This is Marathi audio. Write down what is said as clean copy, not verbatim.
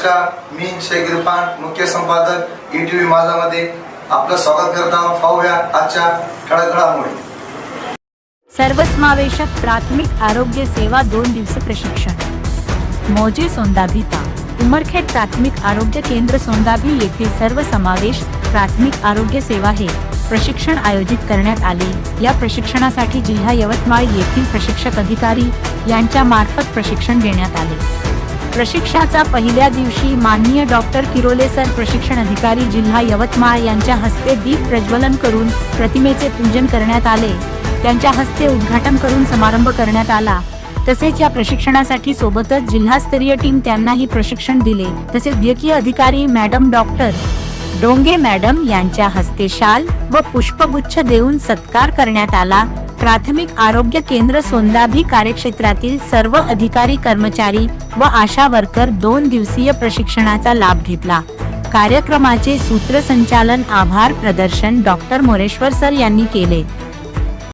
नमस्कार, मी शेख इरफान, मुख्य संपादक ETV माझामध्ये आपलं स्वागत करत आहोत. पाहूया आजच्या ठळक घडामोडी. सर्वसमावेशक प्राथमिक आरोग्य सेवा 2 दिवसीय प्रशिक्षण. मौजे सोंदाभी ता. उमरखेड प्राथमिक आरोग्य केंद्र सोंदाभी येथे सर्वसमावेश प्राथमिक आरोग्य सेवा हे प्रशिक्षण आयोजित करण्यात आले. या प्रशिक्षणासाठी जिल्हा यवतमाळ येथील प्रशिक्षक अधिकारी यांच्या मार्फत प्रशिक्षण देण्यात आले. प्रशिक्षणाचा पहिल्या दिवशी माननीय डॉक्टर किरोले सर प्रशिक्षण अधिकारी जिल्हा यवतमाळ यांच्या हस्ते दीप प्रज्वलन करून प्रतिमेचे पूजन करण्यात आले. त्यांच्या हस्ते उद्घाटन करून समारंभ करण्यात आला. तसेच या प्रशिक्षणासाठी सोबतच जिल्हास्तरीय टीम त्यांनाही प्रशिक्षण दिले. तसेच वैद्यकीय अधिकारी मॅडम डॉक्टर डोंगे मॅडम यांच्या हस्ते शाल व पुष्पगुच्छ देऊन सत्कार करण्यात आला. प्राथमिक आरोग्य केंद्र सोंदाभी कार्यक्षेत्रातील सर्व अधिकारी कर्मचारी व आशा वर्कर 2 दिवसीय प्रशिक्षणाचा लाभ घेतला. कार्यक्रमाचे सूत्रसंचालन आभार प्रदर्शन डॉक्टर मोरेश्वर सर यांनी केले.